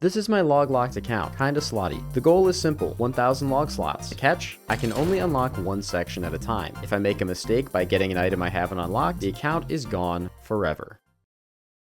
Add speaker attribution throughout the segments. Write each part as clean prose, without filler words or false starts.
Speaker 1: This is my log locked account, kinda slotty. The goal is simple, 1000 log slots. The catch? I can only unlock one section at a time. If I make a mistake by getting an item I haven't unlocked, the account is gone forever.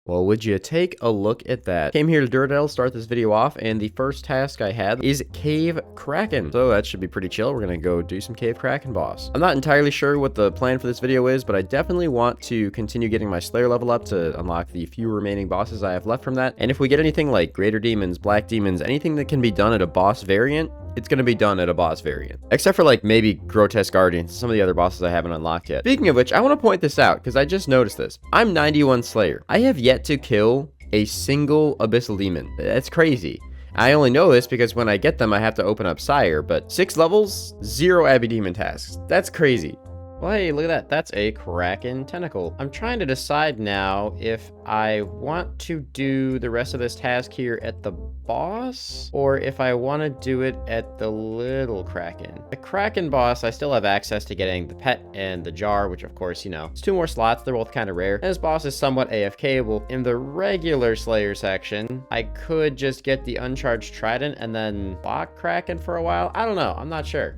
Speaker 1: Well, would you take a look at that? Came here to Durdell, start this video off, and the first task I had is Cave Kraken. So that should be pretty chill. We're gonna go do some Cave Kraken boss. I'm not entirely sure what the plan for this video is, but I definitely want to continue getting my Slayer level up to unlock the few remaining bosses I have left from that. And if we get anything like Greater Demons, Black Demons, anything that can be done at a boss variant, it's going to be done at a boss variant. Except for like maybe Grotesque Guardians, some of the other bosses I haven't unlocked yet. Speaking of which, I want to point this out because I just noticed this. I'm 91 Slayer. I have yet to kill a single Abyssal Demon. That's crazy. I only know this because when I get them, I have to open up Sire, but 6 levels, 0 Abbey Demon tasks. That's crazy. Well, hey, look at that. That's a Kraken tentacle. I'm trying to decide now if I want to do the rest of this task here at the boss or if I want to do it at the little Kraken. The Kraken boss, I still have access to getting the pet and the jar, which of course, you know, it's 2 more slots. They're both kind of rare. And this boss is somewhat AFK-able. In the regular Slayer section, I could just get the uncharged trident and then block Kraken for a while. I don't know. I'm not sure.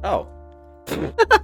Speaker 1: Oh.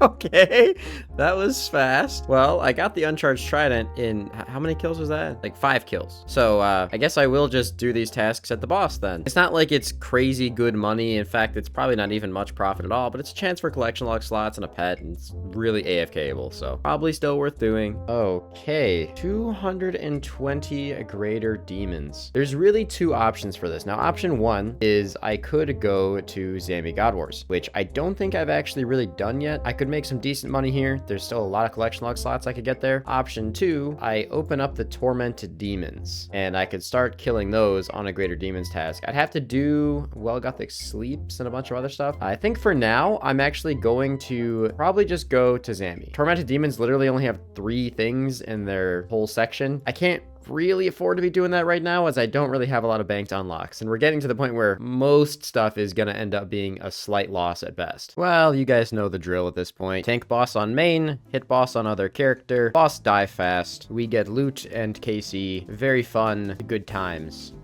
Speaker 1: Okay, that was fast. Well, I got the uncharged trident in, how many kills was that? Like 5 kills. So I guess I will just do these tasks at the boss then. It's not like it's crazy good money. In fact, it's probably not even much profit at all, but it's a chance for collection log slots and a pet, and it's really AFK-able, so probably still worth doing. Okay, 220 Greater Demons. There's really 2 options for this. Now, option 1 is I could go to Zammy God Wars, which I don't think I've actually really done yet. I could make some decent money here. There's still a lot of collection log slots I could get there. Option 2, I open up the Tormented Demons, and I could start killing those on a Greater Demons task. I'd have to do Well Gothic Sleeps and a bunch of other stuff. I think for now, I'm actually going to probably just go to Zammy. Tormented Demons literally only have 3 things in their whole section. I can't really afford to be doing that right now as I don't really have a lot of banked unlocks, and we're getting to the point where most stuff is gonna end up being a slight loss at best. Well, you guys know the drill at this point. Tank boss on main, hit boss on other character, boss die fast, we get loot and KC, very fun, good times.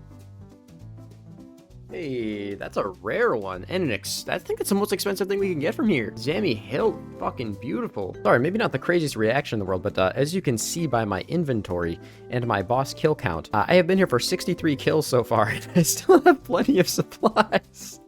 Speaker 1: Hey, that's a rare one, and I think it's the most expensive thing we can get from here. Zammy Hilt, fucking beautiful. Sorry, maybe not the craziest reaction in the world, but as you can see by my inventory and my boss kill count, I have been here for 63 kills so far, and I still have plenty of supplies.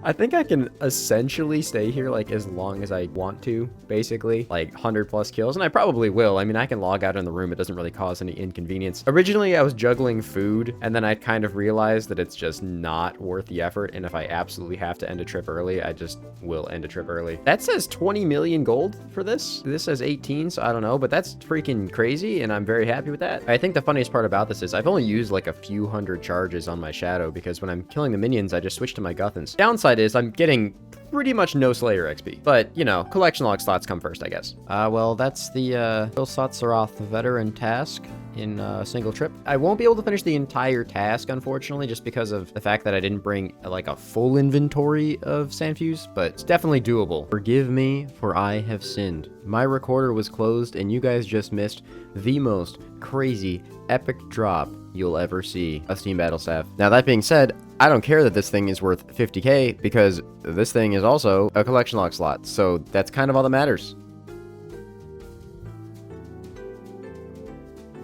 Speaker 1: I think I can essentially stay here like as long as I want to, basically, like 100 plus kills, and I probably will. I mean, I can log out in the room. It doesn't really cause any inconvenience. Originally, I was juggling food, and then I kind of realized that it's just not worth the effort, and if I absolutely have to end a trip early, I just will end a trip early. That says 20 million gold for this. This says 18, so I don't know, but that's freaking crazy, and I'm very happy with that. I think the funniest part about this is I've only used like a few hundred charges on my shadow, because when I'm killing the minions, I just switch to my Guthans. Downside is I'm getting pretty much no Slayer XP, but you know, collection log slots come first, I guess. Well, that's the Ilsatsaroth veteran task in a single trip. I won't be able to finish the entire task, unfortunately, just because of the fact that I didn't bring like a full inventory of Sandfuse, but it's definitely doable. Forgive me, for I have sinned. My recorder was closed, and you guys just missed the most crazy, epic drop you'll ever see a Steam Battle Staff. Now, that being said, I don't care that this thing is worth 50k, because this thing is also a collection log slot, so that's kind of all that matters.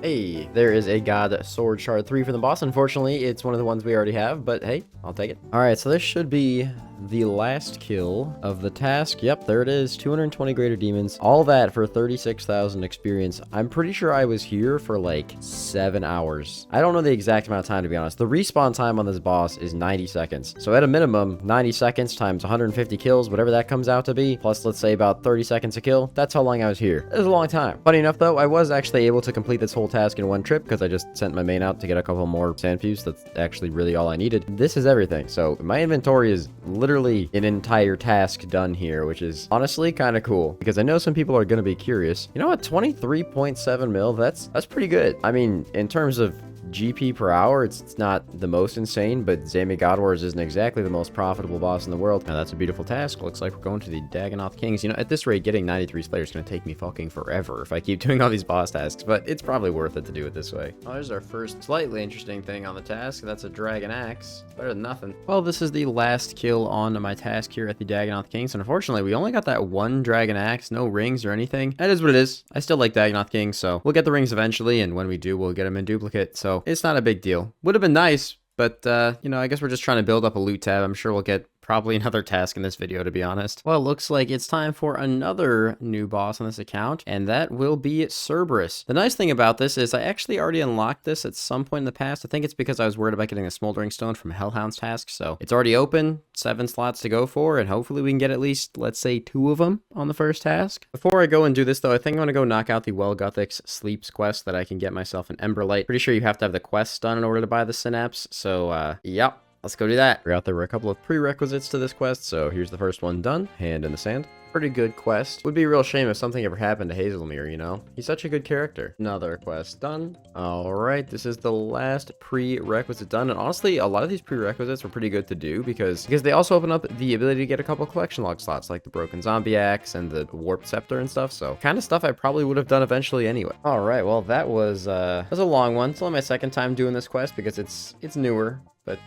Speaker 1: Hey, there is a God Sword Shard 3 for the boss. Unfortunately, it's one of the ones we already have, but hey, I'll take it. All right, so this should be the last kill of the task. Yep, there it is. 220 Greater Demons. All that for 36,000 experience. I'm pretty sure I was here for like 7 hours. I don't know the exact amount of time, to be honest. The respawn time on this boss is 90 seconds. So at a minimum, 90 seconds times 150 kills, whatever that comes out to be, plus let's say about 30 seconds a kill. That's how long I was here. It was a long time. Funny enough, though, I was actually able to complete this whole task in one trip because I just sent my main out to get a couple more Sandfuse. That's actually really all I needed. This is everything. So my inventory is literally an entire task done here, which is honestly kind of cool because I know some people are going to be curious. You know what? 23.7 mil, that's pretty good. I mean, in terms of GP per hour, it's not the most insane, but Zami God Wars isn't exactly the most profitable boss in the world. Now, that's a beautiful task. Looks like we're going to the Dagonoth Kings. You know, at this rate, getting 93 Slayer is going to take me fucking forever if I keep doing all these boss tasks, but it's probably worth it to do it this way. Oh, there's our first slightly interesting thing on the task. That's a Dragon Axe. Better than nothing. Well, this is the last kill on my task here at the Dagonoth Kings, and unfortunately, we only got that one Dragon Axe, no rings or anything. That is what it is. I still like Dagonoth Kings, so we'll get the rings eventually, and when we do, we'll get them in duplicate, so it's not a big deal. Would have been nice, but, you know, I guess we're just trying to build up a loot tab. I'm sure we'll get probably another task in this video, to be honest. Well, it looks like it's time for another new boss on this account, and that will be Cerberus. The nice thing about this is I actually already unlocked this at some point in the past. I think it's because I was worried about getting a Smoldering Stone from Hellhound's task, so it's already open, 7 slots to go for, and hopefully we can get at least, let's say, 2 of them on the first task. Before I go and do this, though, I think I'm going to go knock out the Well Guthix Sleeps quest that I can get myself an Emberlight. Pretty sure you have to have the quest done in order to buy the Synapse, so, yep. Let's go do that. Forgot there were a couple of prerequisites to this quest, so here's the first one done. Hand in the sand. Pretty good quest. Would be a real shame if something ever happened to Hazelmere, you know? He's such a good character. Another quest done. Alright, this is the last prerequisite done, and honestly, a lot of these prerequisites were pretty good to do because they also open up the ability to get a couple collection log slots, like the Broken Zombie Axe and the Warped Scepter and stuff, so kind of stuff I probably would have done eventually anyway. Alright, well, that was a long one. It's only my second time doing this quest because it's newer. But,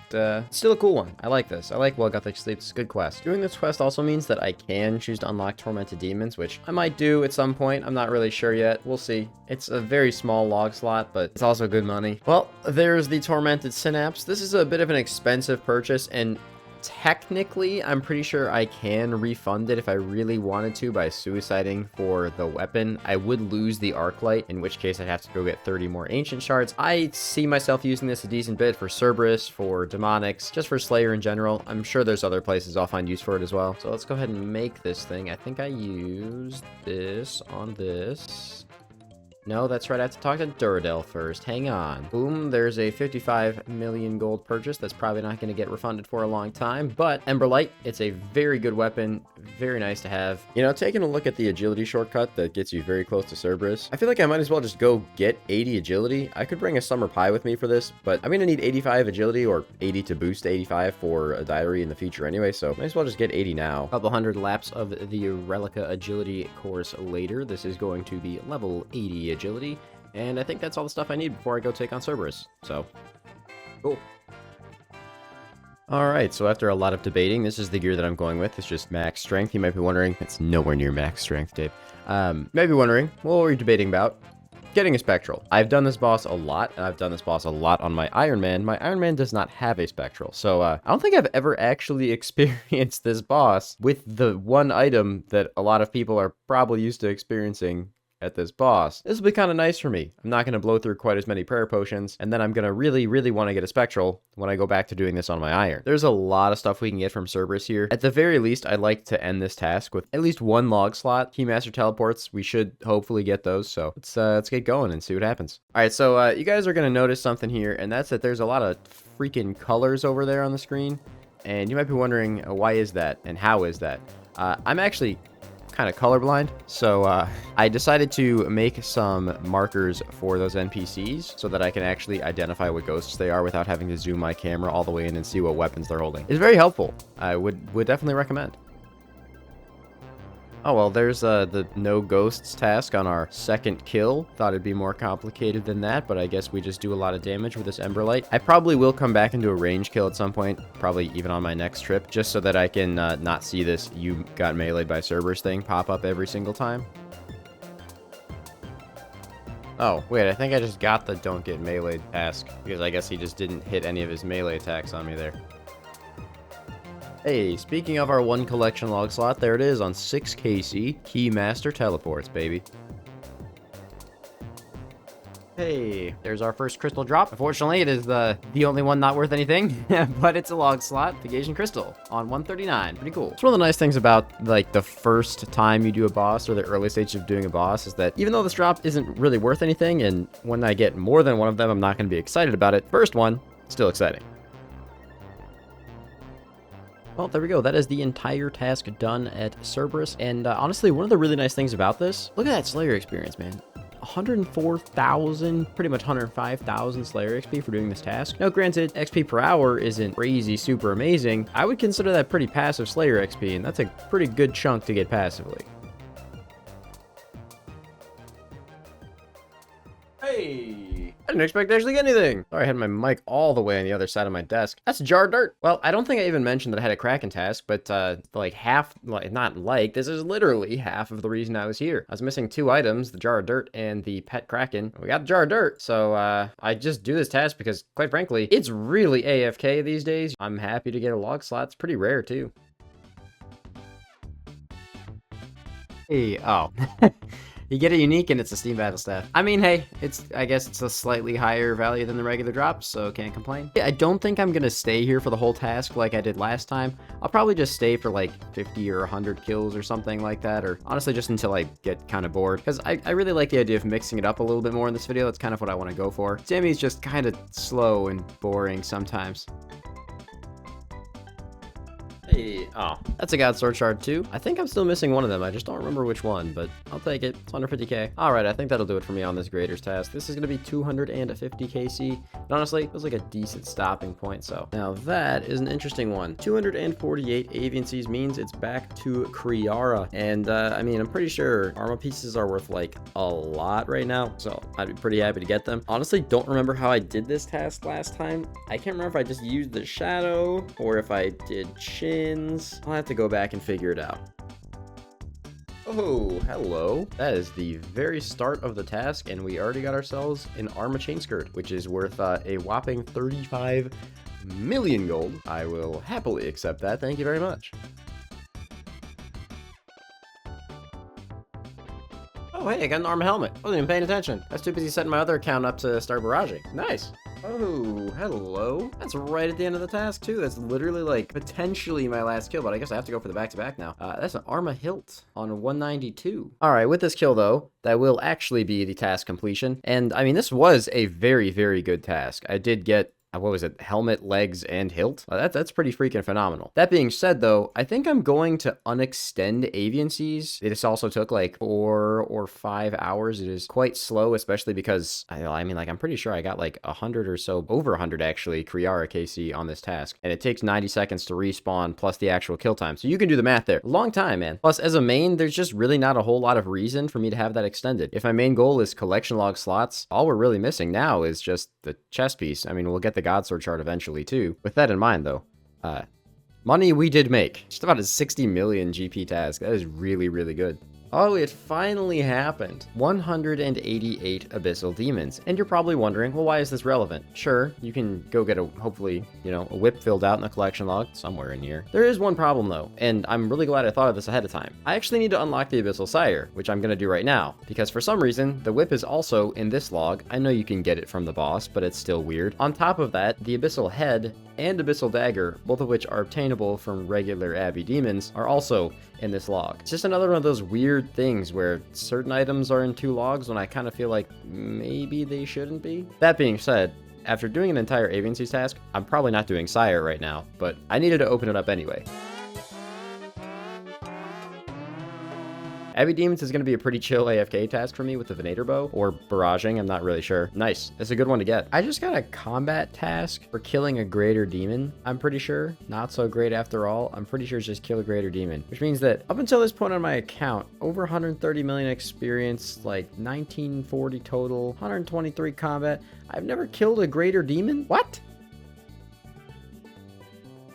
Speaker 1: still a cool one. I like this. I like Well Guthix Sleeps. Good quest. Doing this quest also means that I can choose to unlock Tormented Demons, which I might do at some point. I'm not really sure yet. We'll see. It's a very small log slot, but it's also good money. Well, there's the Tormented Synapse. This is a bit of an expensive purchase, and technically, I'm pretty sure I can refund it if I really wanted to by suiciding for the weapon. I would lose the arc light, in which case I'd have to go get 30 more ancient shards. I see myself using this a decent bit for Cerberus, for Demonics, just for Slayer in general. I'm sure there's other places I'll find use for it as well. So let's go ahead and make this thing. I think I used this on this. No, that's right. I have to talk to Duradel first. Hang on. Boom. There's a 55 million gold purchase that's probably not going to get refunded for a long time. But Emberlight, it's a very good weapon. Very nice to have. You know, taking a look at the agility shortcut that gets you very close to Cerberus, I feel like I might as well just go get 80 agility. I could bring a summer pie with me for this, but I'm going to need 85 agility or 80 to boost to 85 for a diary in the future anyway. So might as well just get 80 now. A couple hundred laps of the Relica agility course later. This is going to be level 80 agility, and I think that's all the stuff I need before I go take on Cerberus. So, cool. Alright, so after a lot of debating, this is the gear that I'm going with. It's just max strength. You might be wondering, it's nowhere near max strength, Dave. Maybe wondering, what were you debating about? Getting a Spectral. I've done this boss a lot, and I've done this boss a lot on my Iron Man. My Iron Man does not have a Spectral, so I don't think I've ever actually experienced this boss with the one item that a lot of people are probably used to experiencing at this boss. This will be kind of nice for me. I'm not going to blow through quite as many prayer potions, and then I'm going to really want to get a Spectral when I go back to doing this on my Iron. There's a lot of stuff we can get from Cerberus here. At the very least, I'd like to end this task with at least 1 log slot. Keymaster teleports, we should hopefully get those, so let's get going and see what happens. Alright, so you guys are going to notice something here, and that's that there's a lot of freaking colors over there on the screen, and you might be wondering, why is that, and how is that? I'm actually kind of colorblind, so I decided to make some markers for those NPCs so that I can actually identify what ghosts they are without having to zoom my camera all the way in and see what weapons they're holding. It's very helpful. I would definitely recommend. Oh, well, there's the no ghosts task on our second kill. Thought it'd be more complicated than that, but I guess we just do a lot of damage with this Emberlight. I probably will come back and do a range kill at some point, probably even on my next trip, just so that I can not see this "you got meleeed by Cerberus" thing pop up every single time. Oh, wait, I think I just got the don't get meleeed task, because I guess he just didn't hit any of his melee attacks on me there. Hey, speaking of our 1 collection log slot, there it is on 6KC. Keymaster teleports, baby. Hey, there's our first crystal drop. Unfortunately, it is the only one not worth anything, but it's a log slot. The Gasian Crystal on 139. Pretty cool. It's one of the nice things about, like, the first time you do a boss or the early stage of doing a boss is that even though this drop isn't really worth anything, and when I get more than one of them, I'm not going to be excited about it, first one, still exciting. Well, there we go. That is the entire task done at Cerberus. And honestly, one of the really nice things about this, look at that Slayer experience, man. 104,000, pretty much 105,000 Slayer XP for doing this task. Now, granted, XP per hour isn't crazy, super amazing. I would consider that pretty passive Slayer XP, and that's a pretty good chunk to get passively. Hey! I didn't expect to actually get anything. Sorry, I had my mic all the way on the other side of my desk. That's a jar of dirt. Well, I don't think I even mentioned that I had a Kraken task, but this is literally half of the reason I was here. I was missing 2 items, the jar of dirt and the pet Kraken. We got the jar of dirt, so I just do this task because, quite frankly, it's really AFK these days. I'm happy to get a log slot. It's pretty rare, too. Hey, oh. You get a unique and it's a Steam Battle Staff. I mean, hey, I guess it's a slightly higher value than the regular drops, so can't complain. Yeah, I don't think I'm gonna stay here for the whole task like I did last time. I'll probably just stay for like 50 or 100 kills or something like that, or honestly just until I get kind of bored. Because I really like the idea of mixing it up a little bit more in this video. That's kind of what I want to go for. Sammy's just kind of slow and boring sometimes. Hey, oh, that's a God Sword Shard too. I think I'm still missing one of them. I just don't remember which one, but I'll take it. It's under 50k. All right, I think that'll do it for me on this Graders task. This is going to be 250 KC. And honestly, it was like a decent stopping point. So now that is an interesting one. 248 aviancies means it's back to Kriara. And I mean, I'm pretty sure armor pieces are worth like a lot right now. So I'd be pretty happy to get them. Honestly, don't remember how I did this task last time. I can't remember if I just used the shadow or if I did chin. I'll have to go back and figure it out. Oh, hello. That is the very start of the task, and we already got ourselves an Arma chain skirt, which is worth a whopping 35 million gold. I will happily accept that. Thank you very much. Oh, hey, I got an Arma helmet. Wasn't even paying attention. I was too busy setting my other account up to start barraging. Nice. Oh, hello. That's right at the end of the task, too. That's literally, like, potentially my last kill, but I guess I have to go for the back-to-back now. That's an Arma hilt on 192. All right, with this kill, though, that will actually be the task completion. And, I mean, this was a very, very good task. I did get what was it, helmet, legs, and hilt? That's pretty freaking phenomenal. That being said, though, I think I'm going to unextend aviancies. It also took like 4 or 5 hours. It is quite slow, especially because, I mean, like, I'm pretty sure I got like 100 or so, over 100 actually, Kriara KC on this task. And it takes 90 seconds to respawn, plus the actual kill time. So you can do the math there. Long time, man. Plus, as a main, there's just really not a whole lot of reason for me to have that extended. If my main goal is collection log slots, all we're really missing now is just the chest piece. I mean, we'll get the God Sword chart eventually too. With that in mind though, money we did make. Just about a 60 million GP task. That is really, really good. Oh, it finally happened. 188 Abyssal Demons. And you're probably wondering, well, why is this relevant? Sure, you can go get hopefully, a whip filled out in the collection log somewhere in here. There is one problem though, and I'm really glad I thought of this ahead of time. I actually need to unlock the Abyssal Sire, which I'm gonna do right now, because for some reason, the whip is also in this log. I know you can get it from the boss, but it's still weird. On top of that, the Abyssal Head and Abyssal Dagger, both of which are obtainable from regular Abbey Demons, are also in this log. It's just another one of those weird things where certain items are in 2 logs when I kind of feel like maybe they shouldn't be. That being said, after doing an entire aviancies task, I'm probably not doing Sire right now, but I needed to open it up anyway. Abbey Demons is going to be a pretty chill AFK task for me with the Venator Bow, or barraging, I'm not really sure. Nice, it's a good one to get. I just got a combat task for killing a greater demon, I'm pretty sure. Not so great after all. I'm pretty sure it's just kill a greater demon, which means that up until this point on my account, over 130 million experience, like 1940 total, 123 combat. I've never killed a greater demon? What?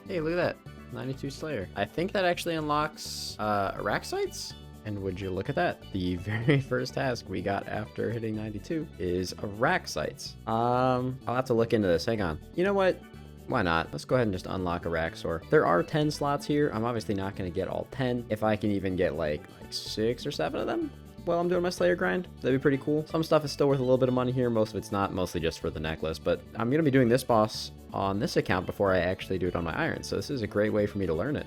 Speaker 1: Hey, look at that. 92 Slayer. I think that actually unlocks Araxites? And would you look at that? The very first task we got after hitting 92 is Araxites. I'll have to look into this. Hang on. You know what? Why not? Let's go ahead and just unlock Araxor. There are 10 slots here. I'm obviously not going to get all 10. If I can even get like 6 or 7 of them while I'm doing my Slayer grind, that'd be pretty cool. Some stuff is still worth a little bit of money here. Most of it's not, mostly just for the necklace. But I'm going to be doing this boss on this account before I actually do it on my iron. So this is a great way for me to learn it.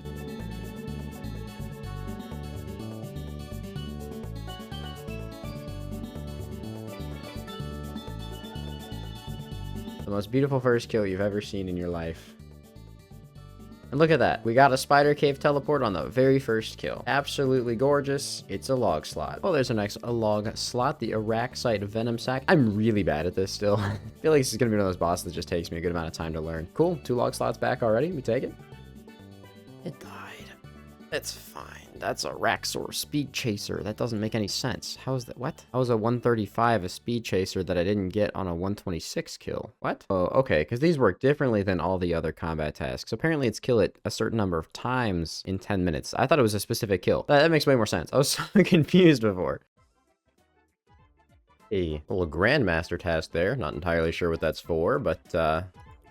Speaker 1: The most beautiful first kill you've ever seen in your life. And look at that. We got a spider cave teleport on the very first kill. Absolutely gorgeous. It's a log slot. Oh, there's a log slot. The Araxite Venom Sac. I'm really bad at this still. I feel like this is going to be one of those bosses that just takes me a good amount of time to learn. Cool. 2 log slots back already. We take it. It died. It's fine. That's a Raxor Speed Chaser. That doesn't make any sense. How is that? What? How is a 135 a Speed Chaser that I didn't get on a 126 kill? What? Oh, okay, because these work differently than all the other combat tasks. Apparently it's kill it a certain number of times in 10 minutes. I thought it was a specific kill. That makes way more sense. I was so confused before. A little Grandmaster task there. Not entirely sure what that's for, but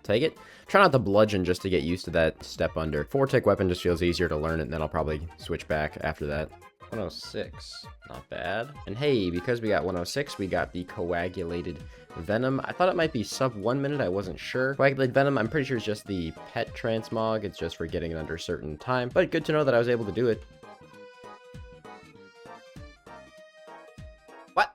Speaker 1: take it. Try not to bludgeon just to get used to that step under. 4-tick weapon just feels easier to learn it, and then I'll probably switch back after that. 106. Not bad. And hey, because we got 106, we got the Coagulated Venom. I thought it might be sub 1 minute. I wasn't sure. Coagulated Venom, I'm pretty sure it's just the pet transmog. It's just for getting it under a certain time. But good to know that I was able to do it. What?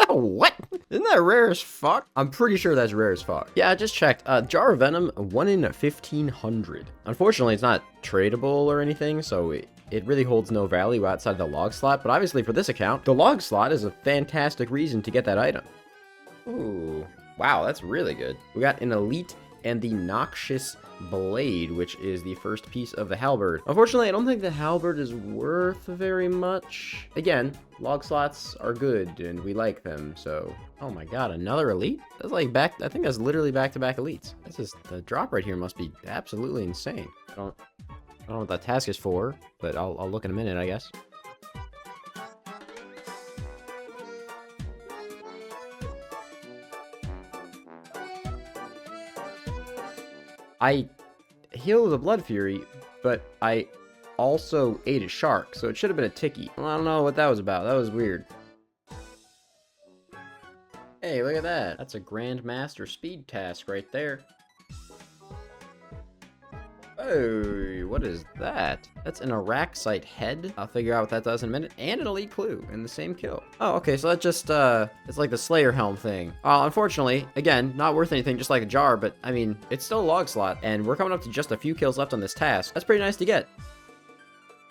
Speaker 1: What? Isn't that rare as fuck? I'm pretty sure that's rare as fuck. Yeah, I just checked. Jar of Venom, 1 in 1500. Unfortunately, it's not tradable or anything, so it really holds no value outside the log slot. But obviously, for this account, the log slot is a fantastic reason to get that item. Ooh, wow, that's really good. We got an Elite and the Noxious Blade, which is the first piece of the halberd. Unfortunately, I don't think the halberd is worth very much. Again, log slots are good and we like them, so... Oh my god, another elite? That's like I think that's literally back-to-back elites. This is, the drop right here must be absolutely insane. I don't know what that task is for, but I'll look in a minute, I guess. I healed the Blood Fury, but I also ate a shark, so it should have been a Tiki. Well, I don't know what that was about. That was weird. Hey, look at that. That's a Grandmaster speed task right there. Oh, what is that? That's an Araxite head. I'll figure out what that does in a minute. And an elite clue in the same kill. Oh, okay, so that just, it's like the Slayer helm thing. Unfortunately, again, not worth anything, just like a jar, but, I mean, it's still a log slot, and we're coming up to just a few kills left on this task. That's pretty nice to get.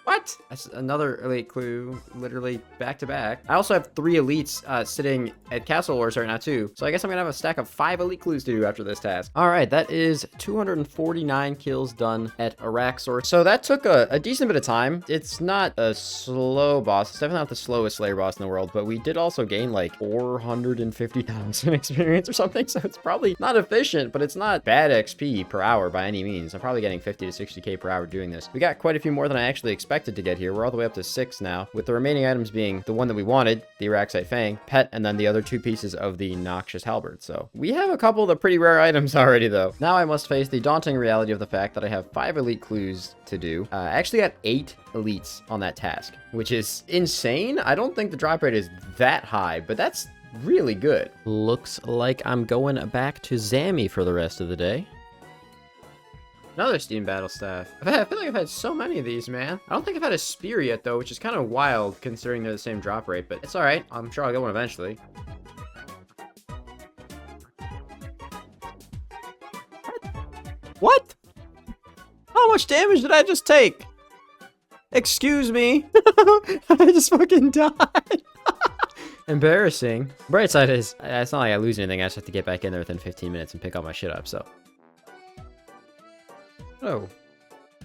Speaker 1: What? That's another elite clue, literally back to back. I also have 3 elites sitting at Castle Wars right now too. So I guess I'm gonna have a stack of 5 elite clues to do after this task. All right, that is 249 kills done at Araxor. So that took a decent bit of time. It's not a slow boss. It's definitely not the slowest Slayer boss in the world, but we did also gain like 450,000 experience or something. So it's probably not efficient, but it's not bad XP per hour by any means. I'm probably getting 50 to 60k per hour doing this. We got quite a few more than I actually expected to get here. We're all the way up to 6 now, with the remaining items being the one that we wanted, the Araxite Fang, Pet, and then the other 2 pieces of the Noxious Halberd. So we have a couple of the pretty rare items already, though. Now I must face the daunting reality of the fact that I have 5 elite clues to do. I actually got 8 elites on that task, which is insane. I don't think the drop rate is that high, but that's really good. Looks like I'm going back to Zammy for the rest of the day. Another Steam Battle Staff. I feel like I've had so many of these, man. I don't think I've had a Spear yet, though, which is kind of wild considering they're the same drop rate, but it's alright. I'm sure I'll get one eventually. What? How much damage did I just take? Excuse me. I just fucking died. Embarrassing. Bright side is, it's not like I lose anything. I just have to get back in there within 15 minutes and pick all my shit up, so... Oh,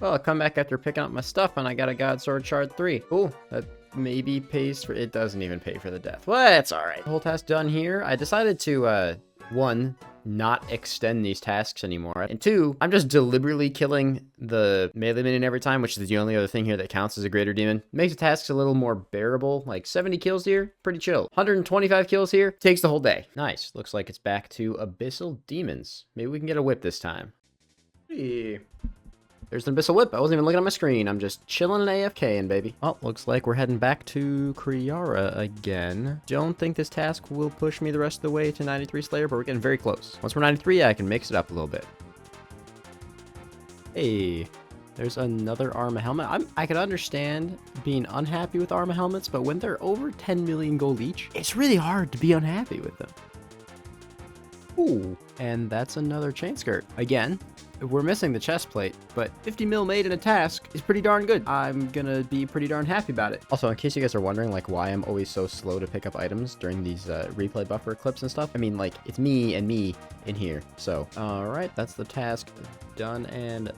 Speaker 1: well, I'll come back after picking up my stuff and I got a God Sword Shard 3. Cool. That maybe pays for... It doesn't even pay for the death. Well, that's alright. Whole task done here. I decided to, 1, not extend these tasks anymore. And 2, I'm just deliberately killing the melee minion every time, which is the only other thing here that counts as a greater demon. Makes the tasks a little more bearable. Like 70 kills here, pretty chill. 125 kills here, takes the whole day. Nice. Looks like it's back to Abyssal Demons. Maybe we can get a whip this time. Hey. There's an Abyssal Whip. I wasn't even looking at my screen. I'm just chilling and AFKing, baby. Well, looks like we're heading back to Kriara again. Don't think this task will push me the rest of the way to 93 Slayer, but we're getting very close. Once we're 93, I can mix it up a little bit. Hey, there's another Arma helmet. I can understand being unhappy with Arma helmets, but when they're over 10 million gold each, it's really hard to be unhappy with them. Ooh, and that's another chain skirt. Again, we're missing the chest plate, but 50 mil made in a task is pretty darn good. I'm gonna be pretty darn happy about it. Also, in case you guys are wondering, like, why I'm always so slow to pick up items during these replay buffer clips and stuff, I mean, like, it's me and me in here. So, all right, that's the task done and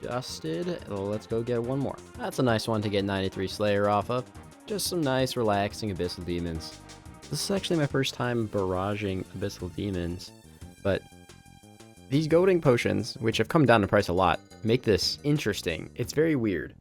Speaker 1: dusted. Let's go get one more. That's a nice one to get 93 Slayer off of. Just some nice, relaxing Abyssal Demons. This is actually my first time barraging Abyssal Demons, but these goading potions, which have come down in price a lot, make this interesting. It's very weird.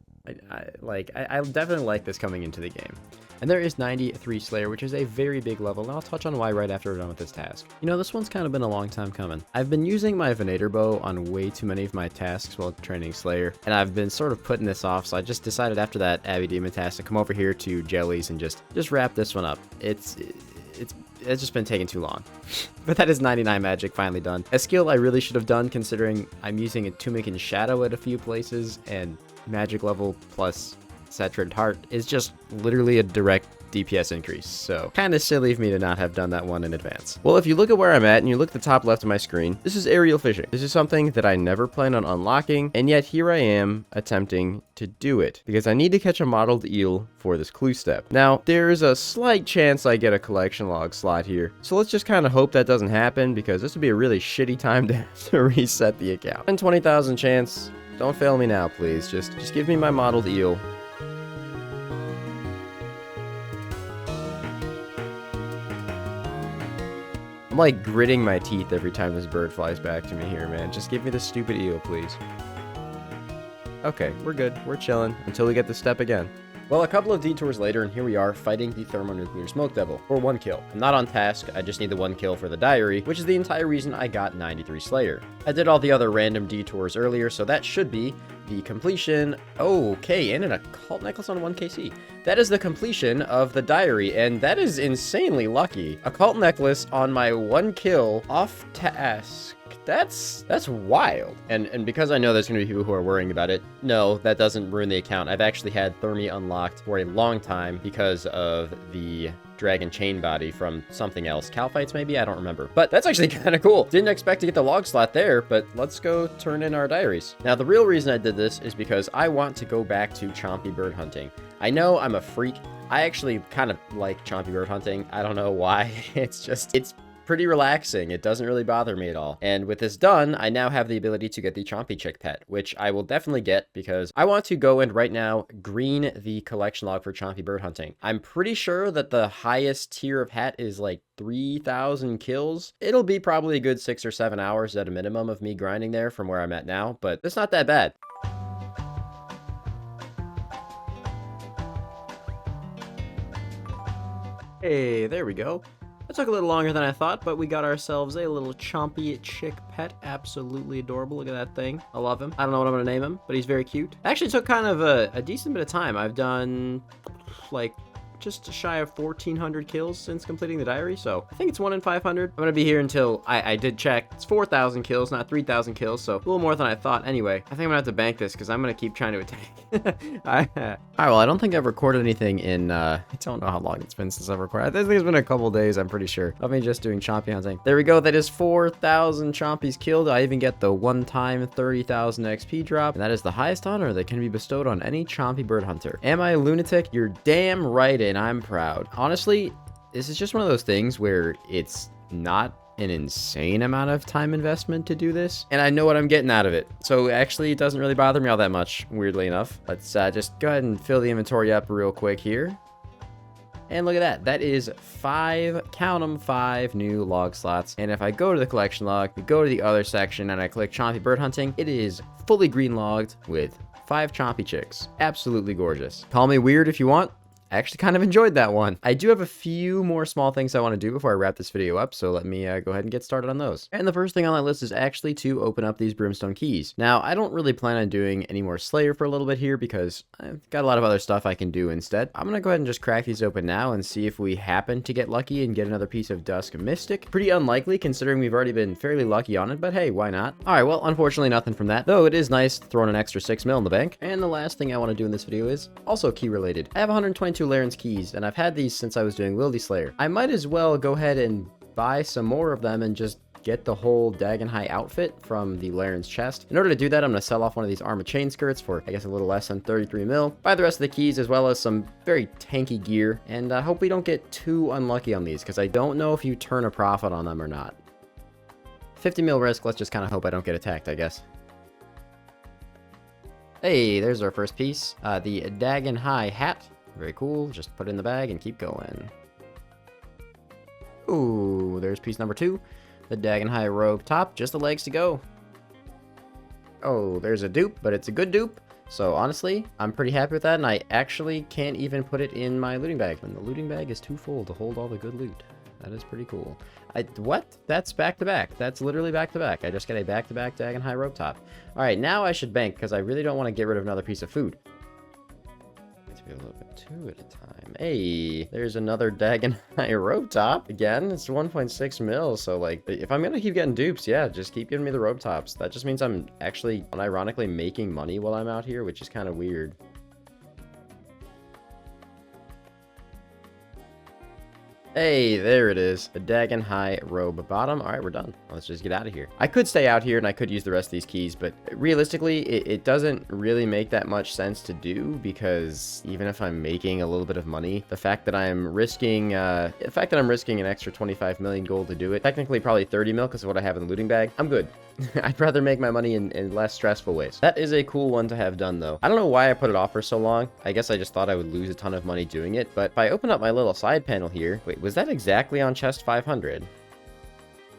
Speaker 1: I definitely like this coming into the game. And there is 93 Slayer, which is a very big level, and I'll touch on why right after we're done with this task. You know, this one's kind of been a long time coming. I've been using my Venator bow on way too many of my tasks while training Slayer, and I've been sort of putting this off, so I just decided after that Abbey Demon task to come over here to Jellies and just wrap this one up. It's just been taking too long. But that is 99 magic finally done. A skill I really should have done considering I'm using a Tunic and Shadow at a few places, and magic level plus Saturated Heart is just literally a direct DPS increase, so kind of silly of me to not have done that one in advance. Well, if you look at where I'm at and you look at the top left of my screen, this is aerial fishing. This is something that I never planned on unlocking, and yet here I am attempting to do it because I need to catch a mottled eel for this clue step. Now, there's a slight chance I get a collection log slot here, so let's just kind of hope that doesn't happen because this would be a really shitty time to reset the account. And 20,000 chance. Don't fail me now, please. Just give me my mottled eel. I'm like gritting my teeth every time this bird flies back to me here, man. Just give me the stupid eel, please. Okay, we're good. We're chilling until we get the step again. Well, a couple of detours later, and here we are fighting the Thermonuclear Smoke Devil for 1 kill. I'm not on task, I just need the 1 kill for the diary, which is the entire reason I got 93 Slayer. I did all the other random detours earlier, so that should be the completion. Okay, and an occult necklace on 1KC. That is the completion of the diary, and that is insanely lucky. Occult necklace on my 1 kill off task. That's wild. And because I know there's going to be people who are worrying about it, no, that doesn't ruin the account. I've actually had Thermi unlocked for a long time because of the dragon chain body from something else. Calphites maybe? I don't remember. But that's actually kind of cool. Didn't expect to get the log slot there, but let's go turn in our diaries. Now, the real reason I did this is because I want to go back to chompy bird hunting. I know I'm a freak. I actually kind of like chompy bird hunting. I don't know why. It's pretty relaxing. It doesn't really bother me at all. And with this done, I now have the ability to get the Chompy Chick pet, which I will definitely get because I want to go and right now green the collection log for Chompy bird hunting. I'm pretty sure that the highest tier of hat is like 3,000 kills. It'll be probably a good 6 or 7 hours at a minimum of me grinding there from where I'm at now, but it's not that bad. Hey, there we go. It took a little longer than I thought, but we got ourselves a little chompy chick pet. Absolutely adorable. Look at that thing. I love him. I don't know what I'm going to name him, but he's very cute. Actually took kind of a decent bit of time. I've done like just shy of 1,400 kills since completing the diary, so I think it's 1 in 500. I'm gonna be here until I did check. It's 4,000 kills, not 3,000 kills, so a little more than I thought. Anyway, I think I'm gonna have to bank this because I'm gonna keep trying to attack. All right, well, I don't think I've recorded anything in, I don't know how long it's been since I've recorded. I think it's been a couple days, I'm pretty sure, of me just doing chompy hunting. There we go, that is 4,000 chompies killed. I even get the one-time 30,000 XP drop, and that is the highest honor that can be bestowed on any chompy bird hunter. Am I a lunatic? You're damn right, and I'm proud. Honestly, this is just one of those things where it's not an insane amount of time investment to do this, and I know what I'm getting out of it, so actually it doesn't really bother me all that much, weirdly enough. Let's just go ahead and fill the inventory up real quick here. And look at that. That is 5, count them, 5 new log slots. And if I go to the collection log, we go to the other section, and I click Chompy Bird Hunting, it is fully green logged with 5 Chompy Chicks. Absolutely gorgeous. Call me weird if you want. I actually kind of enjoyed that one. I do have a few more small things I want to do before I wrap this video up, so let me go ahead and get started on those. And the first thing on that list is actually to open up these brimstone keys. Now, I don't really plan on doing any more Slayer for a little bit here because I've got a lot of other stuff I can do instead. I'm gonna go ahead and just crack these open now and see if we happen to get lucky and get another piece of Dusk Mystic. Pretty unlikely considering we've already been fairly lucky on it, but hey, why not? All right, well, unfortunately nothing from that, though it is nice throwing an extra 6 mil in the bank. And the last thing I want to do in this video is also key related. I have 122 Laren's keys, and I've had these since I was doing Wildy Slayer. I might as well go ahead and buy some more of them and just get the whole Dagon High outfit from the Laren's chest. In order to do that, I'm going to sell off one of these armor chain skirts for, I guess, a little less than 33 mil. Buy the rest of the keys as well as some very tanky gear. And I hope we don't get too unlucky on these because I don't know if you turn a profit on them or not. 50 mil risk. Let's just kind of hope I don't get attacked, I guess. Hey, there's our first piece. The Dagon High hat. Very cool. Just put it in the bag and keep going. Ooh, there's piece number 2. The Dagon High robe top. Just the legs to go. Oh, there's a dupe, but it's a good dupe. So honestly, I'm pretty happy with that, and I actually can't even put it in my looting bag. And the looting bag is too full to hold all the good loot. That is pretty cool. What? That's back-to-back. That's literally back-to-back. I just got a back-to-back Dagon High robe top. Alright, now I should bank, because I really don't want to get rid of another piece of food. Let's be a little bit 2 at a time. Hey, there's another Dagon High robe top. Again, it's 1.6 mil, so like, if I'm gonna keep getting dupes, yeah, just keep giving me the robe tops. That just means I'm actually, unironically, making money while I'm out here, which is kind of weird. Hey, there it is. The Dagon High robe bottom. All right, we're done. Let's just get out of here. I could stay out here and I could use the rest of these keys, but realistically, it doesn't really make that much sense to do because even if I'm making a little bit of money, the fact that I'm risking an extra 25 million gold to do it, technically probably 30 mil because of what I have in the looting bag, I'm good. I'd rather make my money in less stressful ways. That is a cool one to have done, though. I don't know why I put it off for so long. I guess I just thought I would lose a ton of money doing it, but if I open up my little side panel here... Wait, was that exactly on chest 500?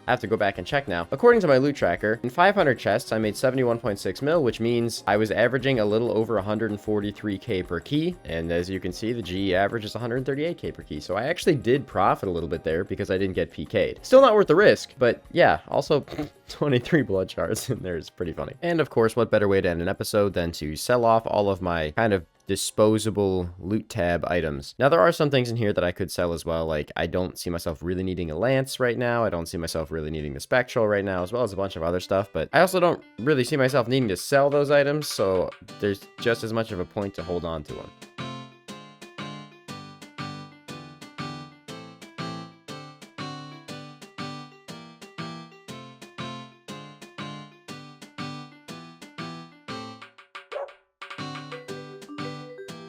Speaker 1: I have to go back and check now. According to my loot tracker, in 500 chests, I made 71.6 mil, which means I was averaging a little over 143k per key. And as you can see, the GE average is 138k per key. So I actually did profit a little bit there because I didn't get PK'd. Still not worth the risk, but yeah, also 23 blood shards in there is pretty funny. And of course, what better way to end an episode than to sell off all of my kind of disposable loot tab items. Now, there are some things in here that I could sell as well. Like, I don't see myself really needing a lance right now. I don't see myself really needing the spectral right now, as well as a bunch of other stuff. But I also don't really see myself needing to sell those items, so there's just as much of a point to hold on to them.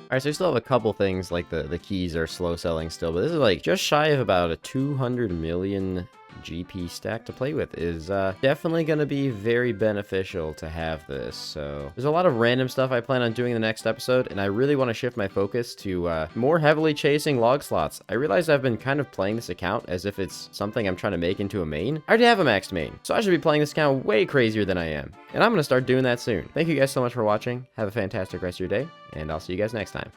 Speaker 1: Alright, so we still have a couple things, like the keys are slow selling still, but this is like just shy of about a 200 million GP stack to play with. Is definitely going to be very beneficial to have this. So there's a lot of random stuff I plan on doing in the next episode, and I really want to shift my focus to more heavily chasing log slots. I realize I've been kind of playing this account as if it's something I'm trying to make into a main. I already have a maxed main, so I should be playing this account way crazier than I am, and I'm going to start doing that soon. Thank you guys so much for watching. Have a fantastic rest of your day, and I'll see you guys next time.